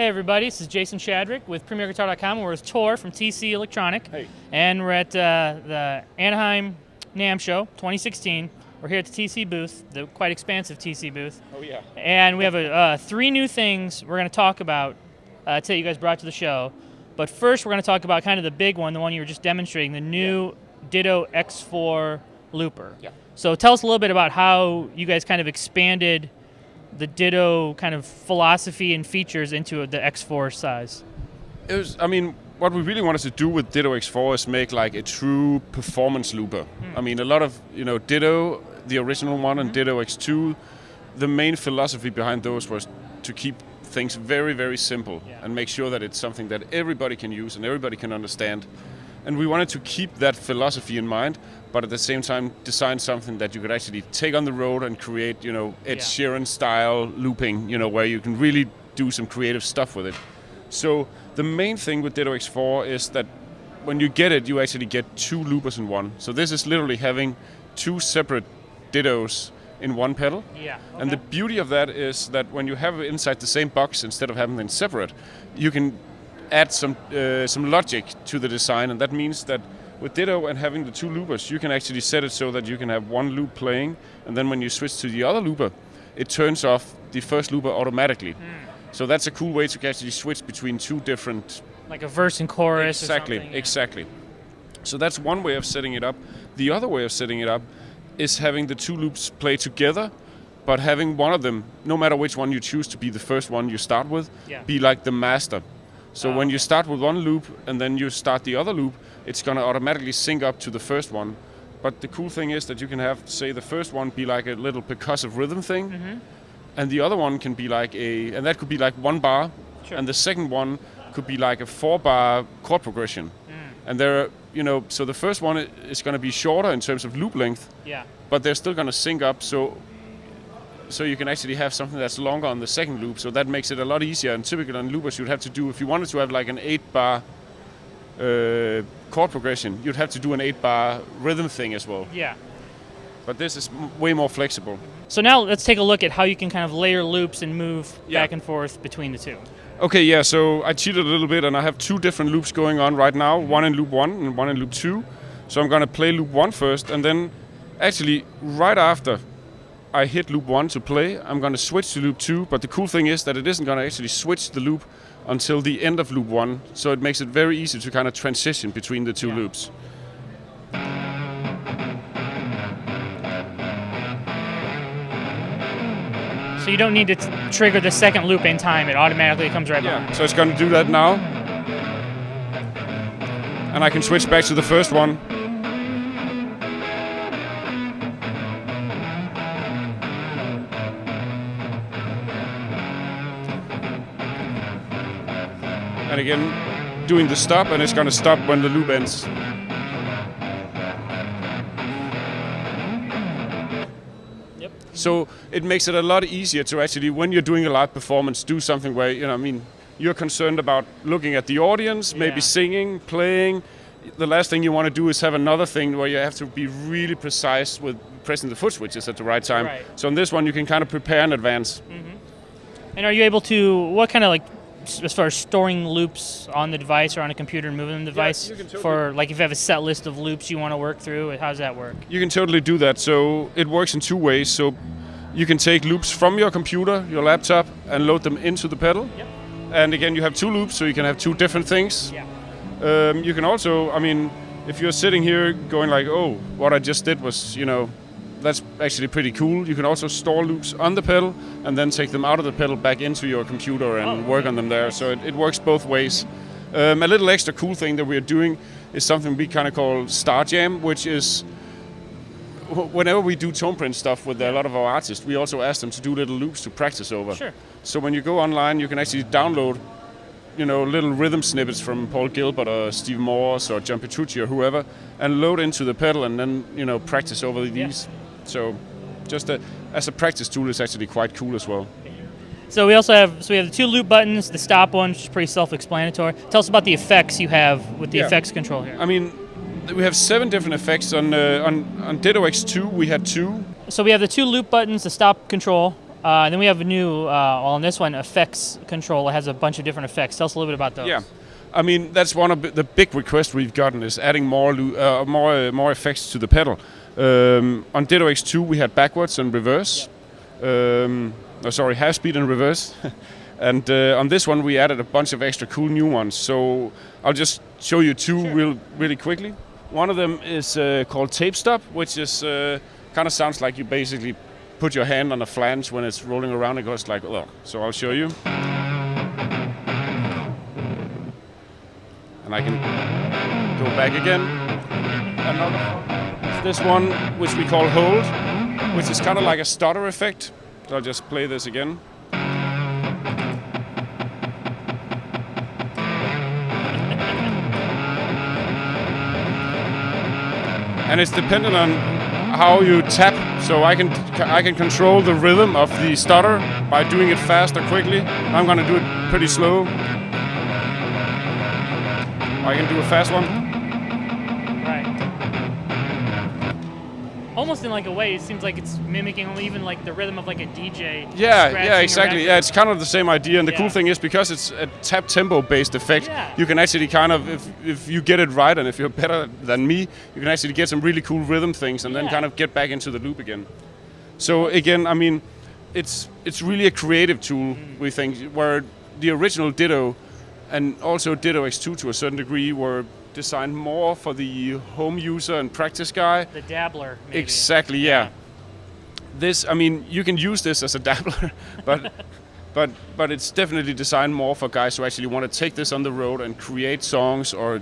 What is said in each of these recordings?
everybody, this is Jason Shadrick with PremierGuitar.com. We're with Tor from TC Electronic. Hey. And we're at the Anaheim NAMM show 2016. We're here at the TC booth, the quite expansive TC booth. Oh, yeah. And we have three new things we're going to talk about today you guys brought to the show. But first, we're going to talk about kind of the big one, the one you were just demonstrating, the new Ditto X4 Looper. Yeah. So tell us a little bit about how you guys kind of expanded the Ditto kind of philosophy and features into the X4 size. What we really wanted to do with Ditto X4 is make like a true performance looper. I mean, a lot of, Ditto, the original one, and Ditto X2, the main philosophy behind those was to keep things very, very simple and make sure that it's something that everybody can use and everybody can understand. And we wanted to keep that philosophy in mind, but at the same time design something that you could actually take on the road and create, Ed Sheeran style looping, where you can really do some creative stuff with it. So the main thing with Ditto X4 is that when you get it, you actually get two loopers in one. So this is literally having two separate Dittos in one pedal. Yeah. Okay. And the beauty of that is that when you have it inside the same box, instead of having them separate, you can add some logic to the design, and that means that with Ditto and having the two loopers, you can actually set it so that you can have one loop playing, and then when you switch to the other looper, it turns off the first looper automatically. So that's a cool way to actually switch between two different... Like a verse and chorus or something. Exactly. So that's one way of setting it up. The other way of setting it up is having the two loops play together, but having one of them, no matter which one you choose to be the first one you start with, be like the master. So when you start with one loop and then you start the other loop, it's going to automatically sync up to the first one. But the cool thing is that you can have, say, the first one be like a little percussive rhythm thing, and the other one can be like and that could be like 1 bar, and the second one could be like a 4-bar chord progression. And there, so the first one is going to be shorter in terms of loop length, but they're still going to sync up, so you can actually have something that's longer on the second loop, so that makes it a lot easier. And typically on loopers you'd have to do, if you wanted to have like an 8-bar chord progression, you'd have to do an 8-bar rhythm thing as well. Yeah. But this is way more flexible. So now let's take a look at how you can kind of layer loops and move back and forth between the two. Okay, yeah, so I cheated a little bit and I have two different loops going on right now, one in loop 1 and one in loop 2. So I'm going to play loop 1 first, and then actually right after I hit loop 1 to play, I'm going to switch to loop 2, but the cool thing is that it isn't going to actually switch the loop until the end of loop 1, so it makes it very easy to kind of transition between the two loops. So you don't need to trigger the second loop in time, it automatically comes right back. So it's going to do that now. And I can switch back to the first one. And again, doing the stop, and it's going to stop when the loop ends. So it makes it a lot easier to actually, when you're doing a live performance, do something where, you're concerned about looking at the audience, maybe singing, playing. The last thing you want to do is have another thing where you have to be really precise with pressing the foot switches at the right time. Right. So on this one, you can kind of prepare in advance. And are you able to, what kind of as far as storing loops on the device or on a computer and moving them on the device, for like if you have a set list of loops you want to work through, how does that work? You can totally do that. So it works in two ways. So you can take loops from your computer, your laptop, and load them into the pedal. And again, you have two loops, so you can have two different things. You can also, if you're sitting here going like, oh, what I just did was, that's actually pretty cool. You can also store loops on the pedal and then take them out of the pedal back into your computer and work on them there. So it works both ways. A little extra cool thing that we're doing is something we kind of call Star Jam, which is whenever we do tone print stuff with a lot of our artists, we also ask them to do little loops to practice over. Sure. So when you go online, you can actually download little rhythm snippets from Paul Gilbert or Steve Morse or John Petrucci or whoever, and load into the pedal and then, practice over these. So just as a practice tool, it's actually quite cool as well. So we have the two loop buttons, the stop one, which is pretty self-explanatory. Tell us about the effects you have with the effects control here. We have 7 different effects on Ditto X2. We had 2. So we have the two loop buttons, the stop control. And then we have a new, on this one, effects control. It has a bunch of different effects. Tell us a little bit about those. Yeah. I mean, that's one of the big requests we've gotten is adding more effects to the pedal. On Ditto X2 we had backwards and reverse. Half speed and reverse. And on this one we added a bunch of extra cool new ones. So I'll just show you two really quickly. One of them is called tape stop, which is kind of sounds like you basically put your hand on a flange when it's rolling around. It goes like, oh. So I'll show you. And I can go back again. Another is this one, which we call hold, which is kind of like a stutter effect. So I'll just play this again. And it's dependent on how you tap. So I can control the rhythm of the stutter by doing it fast or quickly. I'm gonna do it pretty slow. I can do a fast one. Right. Almost in like a way, it seems like it's mimicking even like the rhythm of like a DJ. Yeah, exactly. Yeah, it's kind of the same idea. And the cool thing is because it's a tap tempo based effect, you can actually kind of, if you get it right and if you're better than me, you can actually get some really cool rhythm things and then kind of get back into the loop again. So again, I mean, it's really a creative tool, we think, where the original Ditto and also Ditto X2 to a certain degree were designed more for the home user and practice guy. The dabbler, maybe. Exactly, yeah. This, I mean, you can use this as a dabbler, but it's definitely designed more for guys who actually want to take this on the road and create songs, or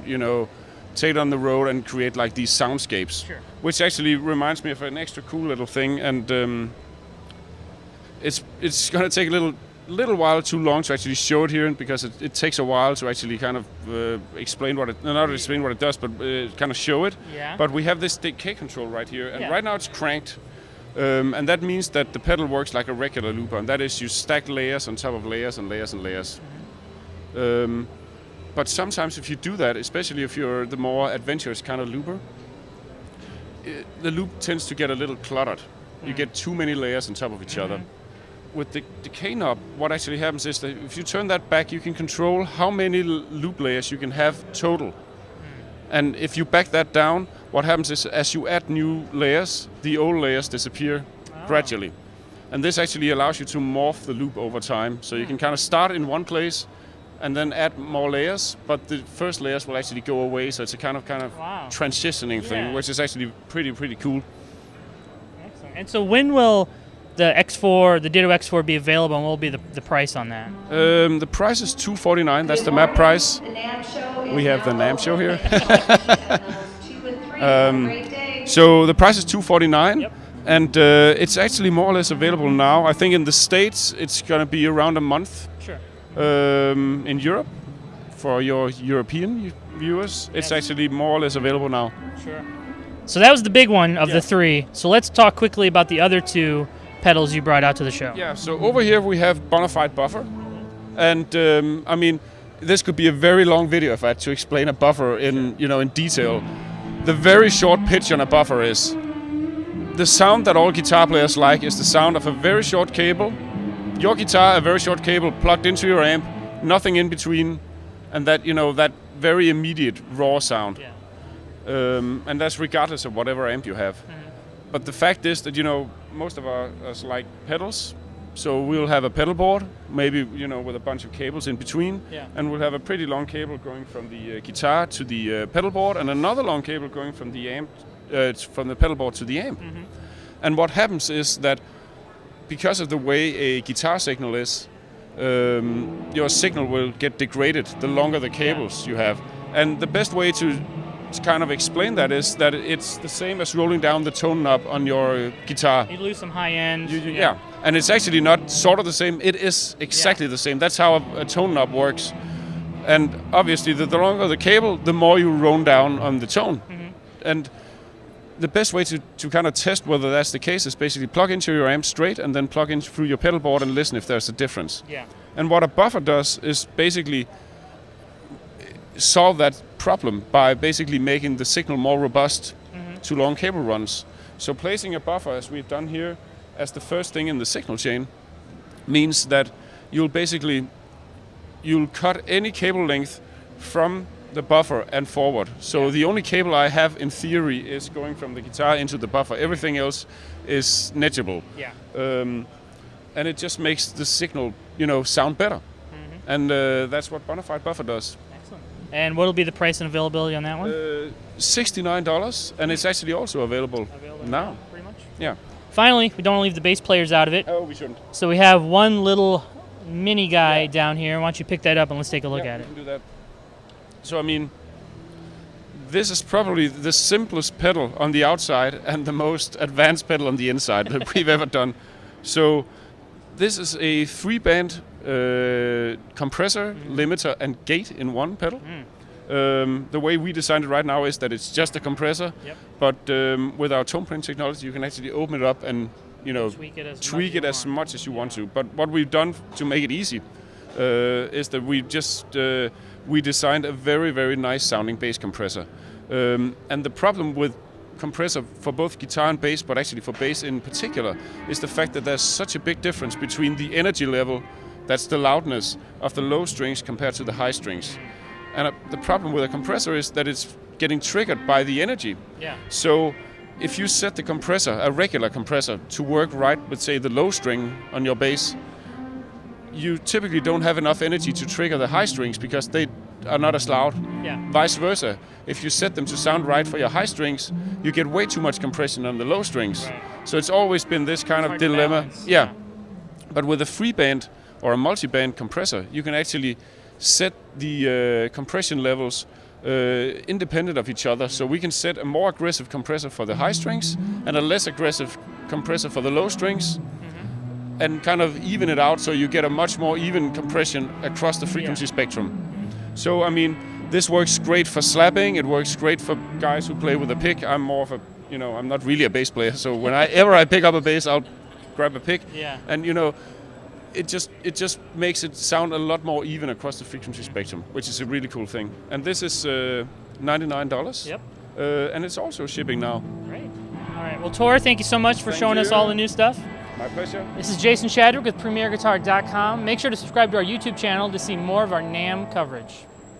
take it on the road and create like these soundscapes. Sure. Which actually reminds me of an extra cool little thing, and it's gonna take a little while too long to actually show it here, because it takes a while to actually kind of explain what it, not explain what it does, but kind of show it. Yeah. But we have this decay control right here, and right now it's cranked, and that means that the pedal works like a regular looper, and that is you stack layers on top of layers and layers and layers. But sometimes if you do that, especially if you're the more adventurous kind of looper, the loop tends to get a little cluttered. You get too many layers on top of each other. With the decay knob, what actually happens is that if you turn that back, you can control how many loop layers you can have total. And if you back that down, what happens is as you add new layers, the old layers disappear gradually. And this actually allows you to morph the loop over time. So you can kind of start in one place and then add more layers, but the first layers will actually go away. So it's a kind of transitioning thing, which is actually pretty cool. Excellent. And so when will the Ditto X4 be available, and what will be the price on that? The price is $249. That's the map price. We have the NAMM show here. So the price is $249, and it's actually more or less available now. I think in the States it's going to be around a month. Sure. In Europe, for your European viewers, it's actually more or less available now. Sure. So that was the big one of the three. So let's talk quickly about the other two pedals you brought out to the show. Yeah, so over here we have Bonafide buffer, and I mean, this could be a very long video if I had to explain a buffer in detail. The very short pitch on a buffer is the sound that all guitar players like is the sound of a very short cable. Your guitar, a very short cable plugged into your amp, nothing in between, and that that very immediate raw sound. Yeah. And that's regardless of whatever amp you have. But the fact is that most of us like pedals, so we'll have a pedal board, maybe with a bunch of cables in between, and we'll have a pretty long cable going from the guitar to the pedal board, and another long cable going from the amp, from the pedal board to the amp. And what happens is that because of the way a guitar signal is, your signal will get degraded the longer the cables you have. And the best way to kind of explain that is that it's the same as rolling down the tone knob on your guitar. You lose some high end. And it's actually not sort of the same. It is exactly the same. That's how a tone knob works. And obviously, the longer the cable, the more you roll down on the tone. And the best way to kind of test whether that's the case is basically plug into your amp straight and then plug in through your pedal board and listen if there's a difference. And what a buffer does is basically solve that problem by basically making the signal more robust to long cable runs. So placing a buffer, as we've done here, as the first thing in the signal chain means that you'll cut any cable length from the buffer and forward. So the only cable I have in theory is going from the guitar into the buffer. Everything else is negligible. Yeah. And it just makes the signal, sound better. And that's what Bonafide buffer does. Excellent. And what will be the price and availability on that one? $69, and it's actually also available now. Pretty much. Yeah. Finally, we don't want to leave the bass players out of it. Oh, we shouldn't. So we have one little mini guy down here. Why don't you pick that up and let's take a look at it. We can do that. So, this is probably the simplest pedal on the outside and the most advanced pedal on the inside that we've ever done. So, this is a 3-band compressor, limiter, and gate in one pedal. The way we designed it right now is that it's just a compressor, but with our tone print technology, you can actually open it up and tweak it as much as you want to. But what we've done to make it easy is that we designed a very, very nice sounding bass compressor. And the problem with compressor for both guitar and bass, but actually for bass in particular, is the fact that there's such a big difference between the energy level, that's the loudness of the low strings compared to the high strings. And the problem with a compressor is that it's getting triggered by the energy. Yeah. So if you set the compressor, a regular compressor, to work right with, say, the low string on your bass, you typically don't have enough energy to trigger the high strings because they are not as loud. Yeah. Vice versa. If you set them to sound right for your high strings, you get way too much compression on the low strings. Right. So it's always been this kind of dilemma. Yeah. But with a 3-band or a multi-band compressor, you can actually set the compression levels independent of each other. So we can set a more aggressive compressor for the high strings and a less aggressive compressor for the low strings, and kind of even it out so you get a much more even compression across the frequency spectrum. So, this works great for slapping. It works great for guys who play with a pick. I'm more of a, I'm not really a bass player. So whenever I pick up a bass, I'll grab a pick. Yeah. And, it just makes it sound a lot more even across the frequency spectrum, which is a really cool thing. And this is $99. Yep. And it's also shipping now. Great. All right. Well, Tor, thank you so much for showing us all the new stuff. My pleasure. This is Jason Shadrick with PremierGuitar.com. Make sure to subscribe to our YouTube channel to see more of our NAMM coverage.